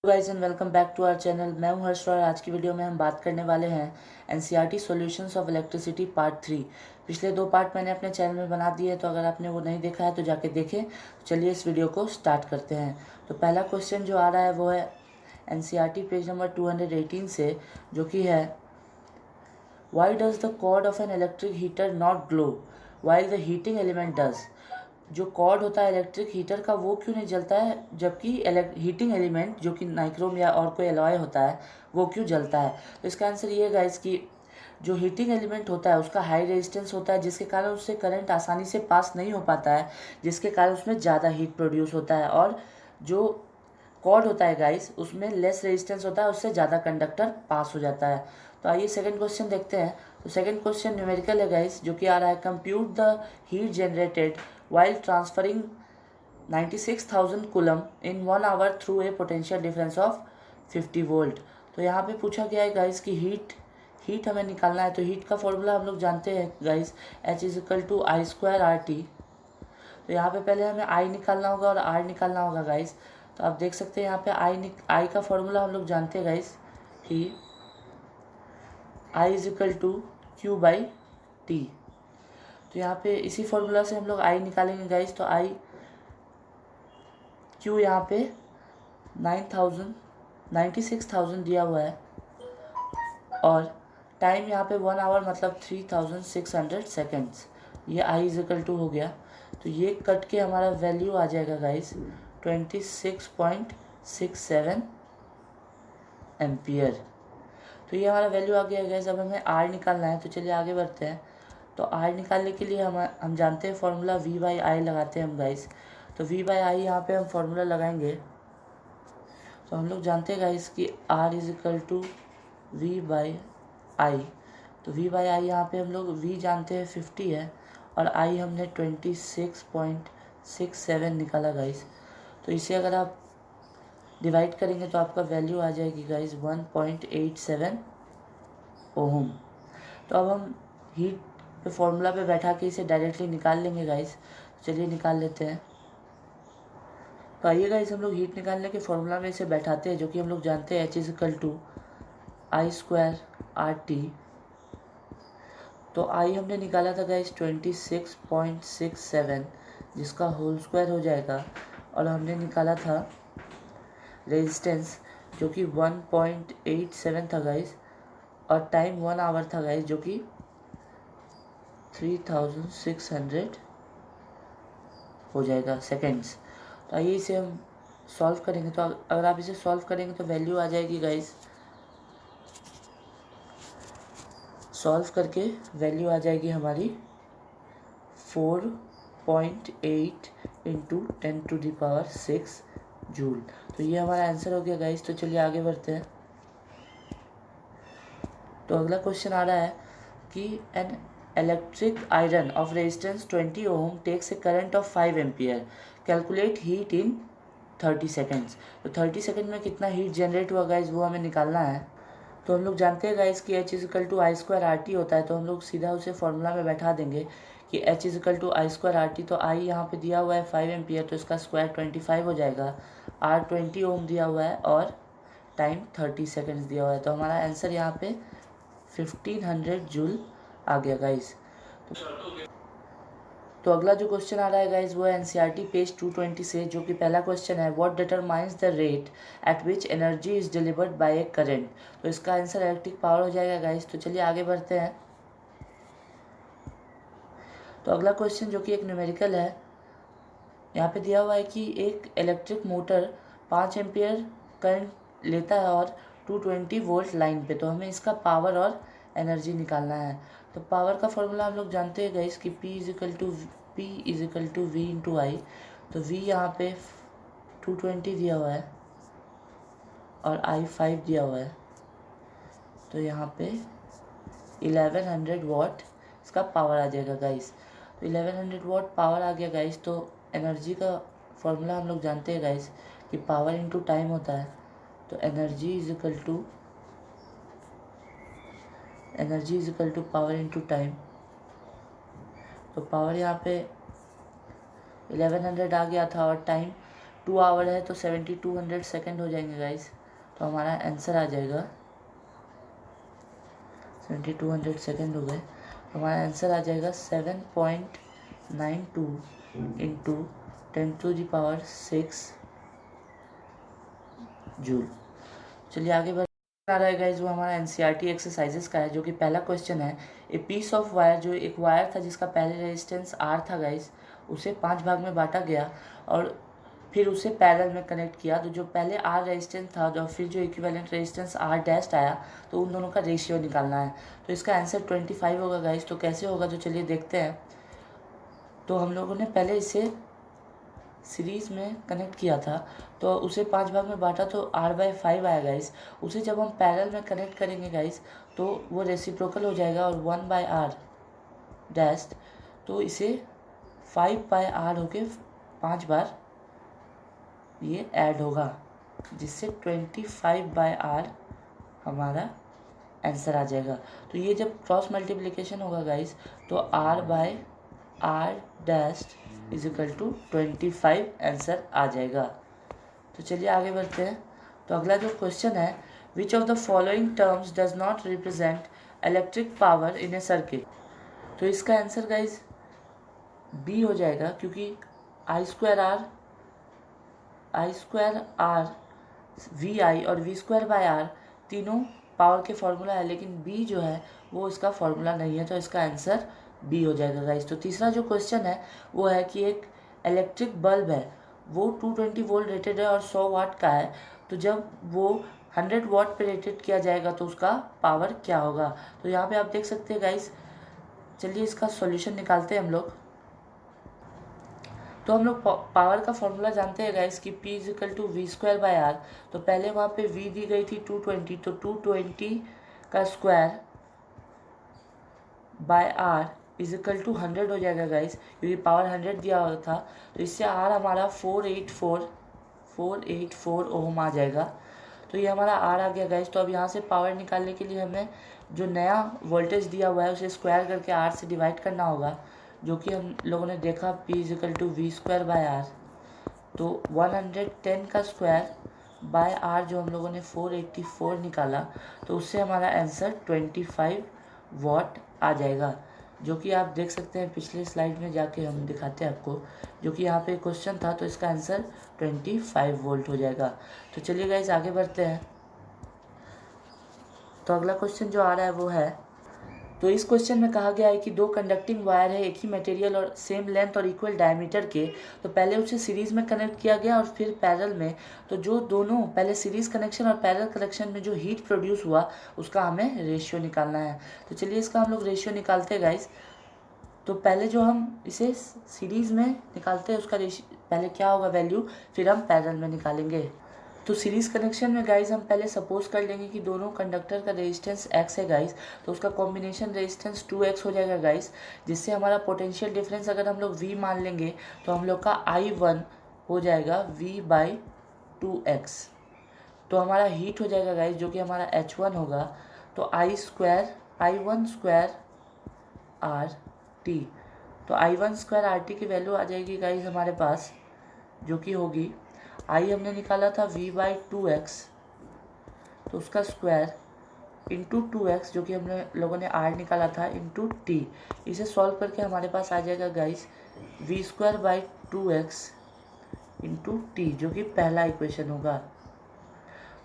Guys and welcome back to our channel. मैं हूं हर्ष और आज की वीडियो में हम बात करने वाले हैं NCERT solutions of electricity part 3। पिछले 2 पार्ट मैंने अपने चैनल में बना दिए, तो अगर आपने वो नहीं देखा है तो जाके देखें। तो चलिए इस वीडियो को स्टार्ट करते हैं। तो पहला क्वेश्चन जो आ रहा है वो है एनसीईआरटी पेज नंबर 218 से, जो कि है why does the cord of an electric heater not glow while the heating element does. जो कॉर्ड होता है इलेक्ट्रिक हीटर का वो क्यों नहीं जलता है, जबकि हीटिंग एलिमेंट जो कि नाइक्रोम या और कोई एलॉय होता है वो क्यों जलता है। तो इसका आंसर ये है गाइस कि जो हीटिंग एलिमेंट होता है उसका हाई रेजिस्टेंस होता है, जिसके कारण उससे करंट आसानी से पास नहीं हो पाता है, जिसके कारण उसमें ज़्यादा हीट प्रोड्यूस होता है। और जो कॉर्ड होता है गाइस उसमें लेस रेजिस्टेंस होता है, उससे ज़्यादा कंडक्टर पास हो जाता है। तो आइए सेकंड क्वेश्चन देखते हैं। तो सेकंड क्वेश्चन न्यूमेरिकल है गाइस, जो कि आ रहा है compute the heat generated while transferring 96,000 coulomb in 1 hour through a potential difference of 50 volt. तो यहाँ पे पूछा गया है गाइस कि हीट हमें निकालना है। तो हीट का फॉर्मूला हम लोग जानते हैं guys, H is equal to I square R T. तो यहाँ पे पहले हमें आई निकालना होगा और आर निकालना होगा गाइस। तो आप देख सकते हैं यहाँ पे आई का फॉर्मूला हम लोग जानते हैं गाइस कि I is equal to Q by T. तो यहाँ पे इसी फॉर्मूला से हम लोग आई निकालेंगे गाइस। तो आई क्यू यहाँ पे 96,000 दिया हुआ है और टाइम यहाँ पे 1 आवर मतलब 3600 सेकेंड्स। ये आई इजिकल टू हो गया। तो ये कट के हमारा वैल्यू आ जाएगा गाइस 26.67 एम्पियर। तो ये हमारा वैल्यू आ गया गाइस। अब हमें आर निकालना है, तो चलिए आगे बढ़ते हैं। तो आर निकालने के लिए हम जानते हैं फॉर्मूला वी बाई आई लगाते हैं हम गाइस। तो वी बाई आई यहाँ पे हम फॉर्मूला लगाएंगे। तो हम लोग जानते हैं गाइस कि R is equal to V by I. तो वी बाई आई यहाँ पे हम लोग वी जानते हैं 50 है और आई हमने 26.67 निकाला गाइस। तो इसे अगर आप डिवाइड करेंगे तो आपका वैल्यू आ जाएगी गाइस 1.87 ओम। तो अब हम हीट पे फॉर्मूला पे बैठा के इसे डायरेक्टली निकाल लेंगे गाइस। चलिए निकाल लेते हैं। तो आइए गाइस हम लोग हीट निकालने के फॉर्मूला में इसे बैठाते हैं, जो कि हम लोग जानते हैं H is equal to I square R T. तो आई हमने निकाला था गाइस 26.67, जिसका होल स्क्वायर हो जाएगा। और हमने निकाला था रेजिस्टेंस जो कि 1.87 था गाइस, और टाइम 1 आवर था गाइस, जो कि 3600 हो जाएगा सेकेंड्स। तो आइए इसे हम सॉल्व करेंगे। तो अगर आप इसे सॉल्व करेंगे तो वैल्यू आ जाएगी गाइस, सॉल्व करके वैल्यू आ जाएगी हमारी 4.8 इंटू 10⁶ जूल। तो ये हमारा आंसर हो गया गाइस। तो चलिए आगे बढ़ते हैं। तो अगला क्वेश्चन आ रहा है कि an electric iron of resistance 20 ohm takes a current of 5 ampere, calculate heat in 30 seconds. तो 30 सेकेंड में कितना हीट जनरेट हुआ गाइस वो हमें निकालना है। तो हम लोग जानते हैं गाइस कि H is equal to I square R T होता है। तो हम लोग सीधा उसे फॉर्मूला में बैठा देंगे कि H is equal to I square R T. तो आई यहाँ पे दिया हुआ है 5 एम्पियर, तो इसका स्क्वायर 25 हो जाएगा। आर 20 ओम दिया हुआ है और टाइम 30 सेकेंड्स दिया हुआ है। तो हमारा आंसर यहाँ पे 1500 जूल आ गया गाइस। तो अगला जो क्वेश्चन आ रहा है गाइस वो है एनसीईआरटी पेज 220 से, जो कि पहला क्वेश्चन है what determines the rate at which energy is delivered by A current. तो इसका आंसर इलेक्ट्रिक पावर हो जाएगा गाइस। तो चलिए आगे बढ़ते हैं। तो अगला क्वेश्चन जो कि एक न्यूमेरिकल है, यहाँ पे दिया हुआ है कि एक इलेक्ट्रिक मोटर 5 एम्पियर करंट लेता है और 220 वोल्ट लाइन पे। तो हमें इसका पावर और एनर्जी निकालना है। तो पावर का फॉर्मूला हम लोग जानते हैं गाइस कि P is equal to V into I. तो V यहाँ पे 220 दिया हुआ है और I 5 दिया हुआ है। तो यहाँ पे 1100 वॉट इसका पावर आ जाएगा गाइस। तो 1100 वॉट पावर आ गया गाइस। तो एनर्जी का फॉर्मूला हम लोग जानते हैं गाइस कि पावर इनटू टाइम होता है। तो energy is equal to power into time. तो पावर यहाँ पे 1100 आ गया था और टाइम 2 आवर है तो 7200 सेकेंड हो जाएंगे गाइस। तो हमारा आंसर आ जाएगा 7200 सेकेंड हो गए, तो हमारा आंसर आ जाएगा 7.92 इंटू 10⁶ जूल। चलिए आगे बढ़ आ रहा है गाइज, वो हमारा एनसीईआरटी एक्सरसाइजेस का है, जो कि पहला क्वेश्चन है। ए पीस ऑफ वायर, जो एक वायर था जिसका पहले रेजिस्टेंस आर था गाइज, उसे 5 भाग में बांटा गया और फिर उसे पैरेलल में कनेक्ट किया। तो जो पहले आर रेजिस्टेंस था और फिर जो इक्विवेलेंट रेजिस्टेंस आर डैश आया, तो उन दोनों का रेशियो निकालना है। तो इसका आंसर 25 होगा गाइज। तो कैसे होगा, तो चलिए देखते हैं। तो हम लोगों ने पहले इसे सीरीज़ में कनेक्ट किया था, तो उसे 5 भाग में बांटा तो r/5 आया गाइस। उसे जब हम पैरेलल में कनेक्ट करेंगे गाइस, तो वो रेसिप्रोकल हो जाएगा और 1/r डैश, तो इसे 5/r होके 5 बार ये ऐड होगा, जिससे 25/r हमारा आंसर आ जाएगा। तो ये जब क्रॉस मल्टीप्लिकेशन होगा गाइस, तो r/r dash is equal to 25 answer आ जाएगा। तो चलिए आगे बढ़ते हैं। तो अगला जो क्वेश्चन है, which of the following terms does not represent electric power in A circuit. तो इसका आंसर गाइज बी हो जाएगा, क्योंकि आई स्क्वायर आर वी आई और v²/r तीनों पावर के फॉर्मूला है, लेकिन बी जो है वो इसका फॉर्मूला नहीं है, तो इसका आंसर बी हो जाएगा गाइस। तो तीसरा जो क्वेश्चन है वो है कि एक इलेक्ट्रिक बल्ब है, वो 220 वोल्ट रेटेड है और 100 वाट का है। तो जब वो 100 वाट पे रेटेड किया जाएगा तो उसका पावर क्या होगा। तो यहाँ पे आप देख सकते हैं गाइस। चलिए इसका सॉल्यूशन निकालते हैं हम लोग। तो हम लोग पावर का फॉर्मूला जानते हैं गाइस कि P is equal to v²/r। तो पहले वहाँ पे v दी गई थी 220, तो 220 का square by r is equal to 100 हो जाएगा गाइस, क्योंकि पावर 100 दिया हुआ था। तो इससे r हमारा 484 ओम आ जाएगा। तो ये हमारा r आ गया गाइस। तो अब यहाँ से पावर निकालने के लिए हमें जो नया वोल्टेज दिया हुआ है उसे स्क्वायर करके r से डिवाइड करना होगा, जो कि हम लोगों ने देखा P is equal to v²/r। तो 110 का स्क्वायर बाय r जो हम लोगों ने 484 निकाला, तो उससे हमारा आंसर 25 वाट आ जाएगा, जो कि आप देख सकते हैं। पिछले स्लाइड में जाके हम दिखाते हैं आपको, जो कि यहाँ पे क्वेश्चन था, तो इसका आंसर 25 वोल्ट हो जाएगा। तो चलिए गाइस आगे बढ़ते हैं। तो अगला क्वेश्चन जो आ रहा है वो है, तो इस क्वेश्चन में कहा गया है कि दो कंडक्टिंग वायर है, एक ही मटेरियल और सेम लेंथ और इक्वल डायमीटर के। तो पहले उसे सीरीज़ में कनेक्ट किया गया और फिर पैरेलल में। तो जो दोनों पहले सीरीज़ कनेक्शन और पैरेलल कनेक्शन में जो हीट प्रोड्यूस हुआ उसका हमें रेशियो निकालना है। तो चलिए इसका हम लोग रेशियो निकालते हैं गाइस। तो पहले जो हम इसे सीरीज़ में निकालते हैं उसका पहले क्या होगा वैल्यू, फिर हम पैरेलल में निकालेंगे। तो सीरीज़ कनेक्शन में गाइस हम पहले सपोज कर लेंगे कि दोनों कंडक्टर का रेजिस्टेंस x है गाइस, तो उसका कॉम्बिनेशन रेजिस्टेंस 2x हो जाएगा गाइस, जिससे हमारा पोटेंशियल डिफरेंस अगर हम लोग v मान लेंगे तो हम लोग का I1 हो जाएगा v/2x। तो हमारा हीट हो जाएगा गाइस, जो कि हमारा H1 होगा। तो I1² RT। तो I1² RT की वैल्यू आ जाएगी गाइस हमारे पास, जो कि होगी आई हमने निकाला था v/2x, तो उसका स्क्वायर इंटू 2x, जो कि हमने लोगों ने r निकाला था, इंटू t। इसे सॉल्व करके हमारे पास आ जाएगा गाइस v²/2x इंटू t, जो कि पहला इक्वेशन होगा।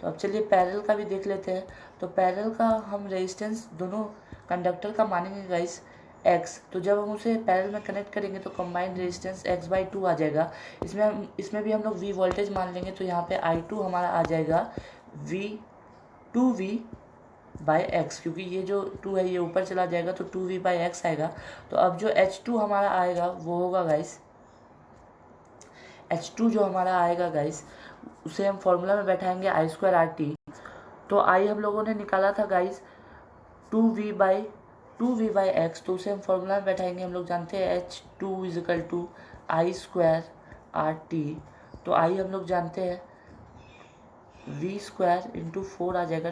तो अब चलिए पैरेलल का भी देख लेते हैं। तो पैरेलल का हम रेजिस्टेंस दोनों कंडक्टर का मानेंगे गाइस x। तो जब हम उसे पैरेलल में कनेक्ट करेंगे तो कंबाइंड रेजिस्टेंस x/2 आ जाएगा। इसमें भी हम लोग v वोल्टेज मान लेंगे, तो यहाँ पे I2 हमारा आ जाएगा v/x, क्योंकि ये जो 2 है ये ऊपर चला जाएगा तो 2v/x आएगा। तो अब जो H2 हमारा आएगा वो होगा गाइस, H2 जो हमारा आएगा गाइस उसे हम फॉर्मूला में बैठाएंगे I² RT। तो I हम लोगों ने निकाला था गाइस 2v/x, तो उसे हम फॉर्मूला में बैठाएंगे। हम लोग जानते हैं H2 is equal to I² RT। तो I हम लोग जानते हैं v² इंटू 4 आ जाएगा,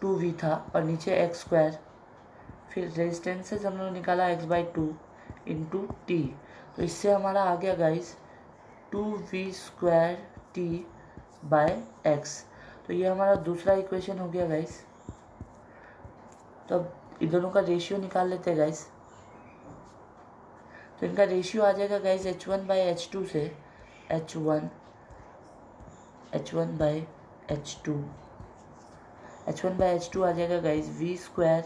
2v था और नीचे x², फिर रेजिस्टेंसेज हम लोग निकाला x/2 इंटू t। तो इससे हमारा आ गया guys 2v² t bye x। तो ये हमारा दूसरा इक्वेशन हो गया गाइस। तो अब इन दोनों का रेशियो निकाल लेते हैं गाइस। तो इनका रेशियो आ जाएगा गाइस h1/h2 से h1 h1/h2 h1/h2 आ जाएगा guys v²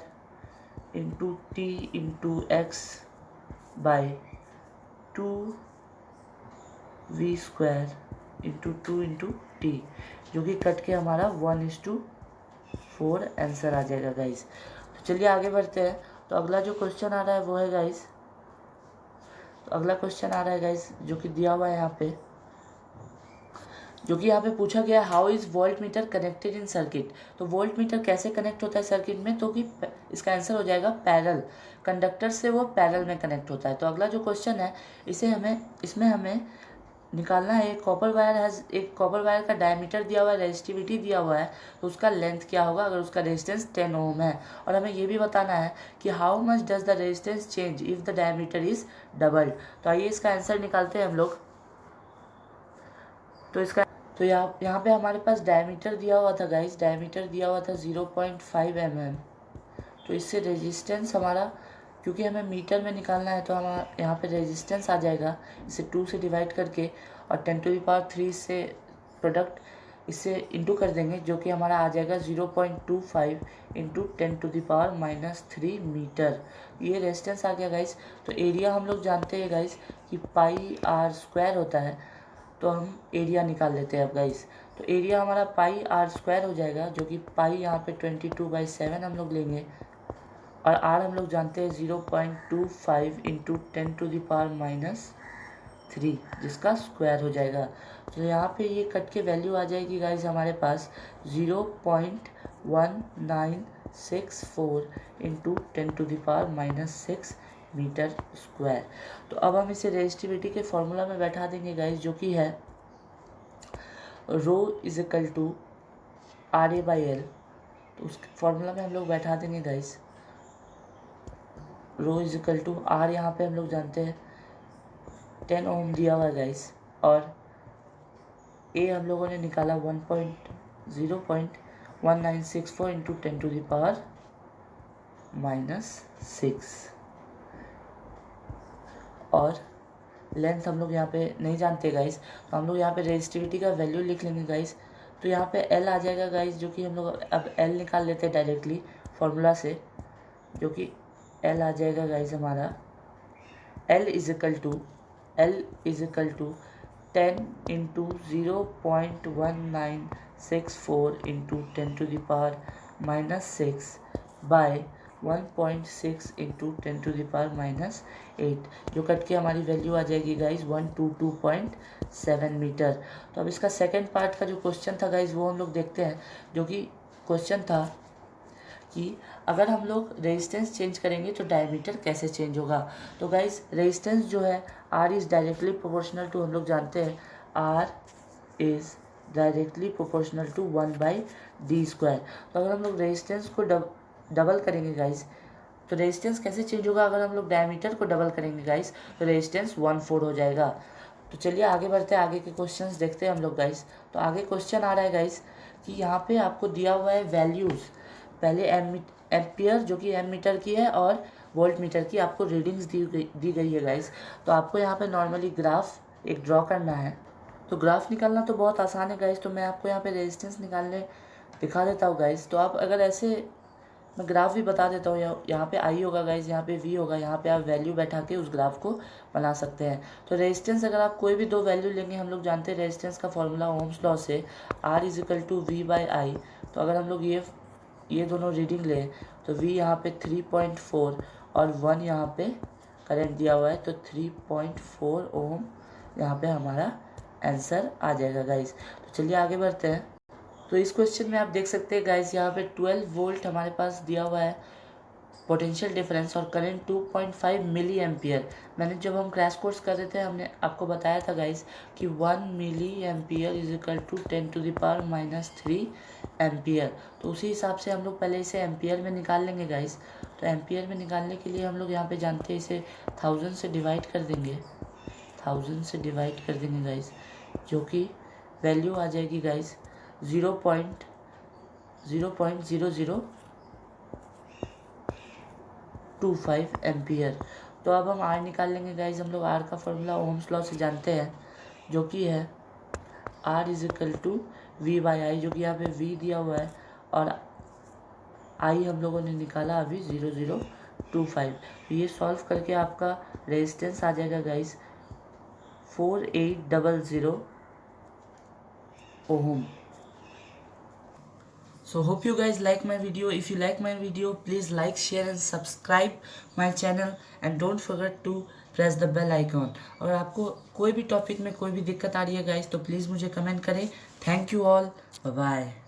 into t into X by 2v² into 2 into T, जो कि कट के हमारा 1:4 आंसर आ जाएगा गाइस। तो चलिए आगे बढ़ते हैं। तो अगला जो क्वेश्चन आ रहा है वो है गाइस, तो अगला क्वेश्चन आ रहा है गाइस जो कि दिया हुआ है यहाँ पे, जो कि यहाँ पे पूछा गया how is volt meter connected in circuit. तो वोल्ट मीटर कैसे कनेक्ट होता है सर्किट में, तो कि इसका आंसर हो जाएगा पैरेलल, कंडक्टर से वो पैरेलल में कनेक्ट होता है। तो अगला जो क्वेश्चन है इसमें हमें निकालना है एक कॉपर वायर का डायमीटर दिया हुआ है, रेजिस्टिविटी दिया हुआ है, तो उसका लेंथ क्या होगा अगर उसका रेजिस्टेंस 10 ओम है। और हमें ये भी बताना है कि how much does the resistance change if the diameter is doubled. तो आइए इसका आंसर निकालते हैं हम लोग। तो यहाँ पे हमारे पास डायमीटर दिया हुआ था गाइस, डायमीटर दिया हुआ था 0.5 mm। तो इससे रेजिस्टेंस हमारा, क्योंकि हमें मीटर में निकालना है, तो हमारा यहाँ पे रेजिस्टेंस आ जाएगा इसे 2 से डिवाइड करके, और 10⁻³ से प्रोडक्ट इससे इंटू कर देंगे, जो कि हमारा आ जाएगा 0.25 इंटू 10⁻³ मीटर। ये रेजिस्टेंस आ गया गाइस। तो एरिया हम लोग जानते हैं गाइस कि πr² होता है, तो हम एरिया निकाल लेते हैं अब गाइस। तो एरिया हमारा πr² हो जाएगा, जो कि पाई यहाँ पे 22/7 हम लोग लेंगे, और r हम लोग जानते हैं 0.25 इंटू 10⁻³ जिसका स्क्वायर हो जाएगा। तो यहाँ पे ये कट के वैल्यू आ जाएगी गाइस हमारे पास 0.1964 इंटू 10⁻⁻6 मीटर स्क्वायर। तो अब हम इसे रेजिस्टिविटी के फॉर्मूला में बैठा देंगे गाइस, जो कि है ρ = RA/L। तो उस फॉर्मूला में हम लोग बैठा देंगे गाइस, ρ = R यहाँ पे हम लोग जानते हैं 10 ओम दिया हुआ है गाइस, और ए हम लोगों ने निकाला 0.1964 इंटू 10⁻⁻6, और लेंथ हम लोग यहाँ पे नहीं जानते गाइस, तो हम लोग यहाँ पे रेजिस्टिविटी का वैल्यू लिख लेंगे गाइस। तो यहाँ पे एल आ जाएगा गाइस, जो कि हम लोग अब एल निकाल लेते हैं डायरेक्टली फॉर्मूला से, जो कि एल आ जाएगा गाइस हमारा L = 10 into 0.1964 into 10⁻⁻6 by 1.6 into 10⁻⁻8, जो कट के हमारी वैल्यू आ जाएगी गाइस 122.7 मीटर। तो अब इसका सेकंड पार्ट का जो क्वेश्चन था गाइस वो हम लोग देखते हैं, जो कि क्वेश्चन था कि अगर हम लोग रेजिस्टेंस चेंज करेंगे तो डायमीटर कैसे चेंज होगा। तो गाइस रेजिस्टेंस जो है R is directly proportional to, हम लोग जानते हैं R is directly proportional to 1/d²। तो अगर हम लोग रेजिस्टेंस को डबल करेंगे गाइस, तो रेजिस्टेंस कैसे चेंज होगा अगर हम लोग डायमीटर को डबल करेंगे गाइस, तो रेजिस्टेंस 1/4 हो जाएगा। तो चलिए आगे बढ़ते हैं, आगे के क्वेश्चंस देखते हैं हम लोग गाइस। तो आगे क्वेश्चन आ रहा है गाइस कि यहाँ पे आपको दिया हुआ है वैल्यूज़, पहले एम्पियर जो कि एम मीटर की है, और वोल्ट मीटर की आपको रीडिंग्स दी गई है गाइस। तो आपको यहाँ पे नॉर्मली ग्राफ एक ड्रॉ करना है। तो ग्राफ निकालना तो बहुत आसान है गाइस, तो मैं आपको यहाँ पे रेजिस्टेंस निकालने दिखा देता हूँ गाइस। तो आप अगर ऐसे, मैं ग्राफ भी बता देता हूँ, यहाँ पे आई होगा गाइस, यहाँ पे वी होगा, यहाँ पे आप वैल्यू बैठा के उस ग्राफ को बना सकते हैं। तो रेजिस्टेंस अगर आप कोई भी दो वैल्यू लेंगे, हम लोग जानते हैं रेजिस्टेंस का फॉर्मूला ओम्स लॉ से R = V/I। तो अगर हम लोग ये दोनों रीडिंग लें, तो V यहाँ पे 3.4 और 1 यहाँ पे करंट दिया हुआ है, तो 3.4 ओम यहाँ पे हमारा आंसर आ जाएगा गाइस। तो चलिए आगे बढ़ते हैं। तो इस क्वेश्चन में आप देख सकते हैं गाइस, यहाँ पे 12 वोल्ट हमारे पास दिया हुआ है पोटेंशियल डिफरेंस, और करंट 2.5 मिली एम्पियर। मैंने जब हम क्रैश कोर्स कर रहे थे, हमने आपको बताया था गाइस कि 1 मिली एम्पियर = 10⁻³ एम्पियर। तो उसी हिसाब से हम लोग पहले इसे एम्पियर में निकाल लेंगे गाइस। तो एम्पियर में निकालने के लिए हम लोग यहाँ पे जानते हैं इसे 1000 से डिवाइड कर देंगे। 1000 से डिवाइड कर देंगे गाइस, जो कि वैल्यू आ जाएगी गाइस 0.0025 एम्पियर। तो अब हम आर निकाल लेंगे गाइस। हम लोग आर का फॉर्मूला ओम्स लॉ से जानते हैं, जो कि है R is equal to V/I, जो कि यहाँ पे V दिया हुआ है और I हम लोगों ने निकाला अभी 0025। ये सॉल्व करके आपका रेजिस्टेंस आ जाएगा guys 4800 ohm. So hope you guys like my video. If you like my video, please like, share and subscribe my channel and don't forget to press the bell icon. और आपको कोई भी topic में कोई भी दिक्कत आ रही है गाइस तो प्लीज़ मुझे कमेंट करें। Thank you all, bye bye.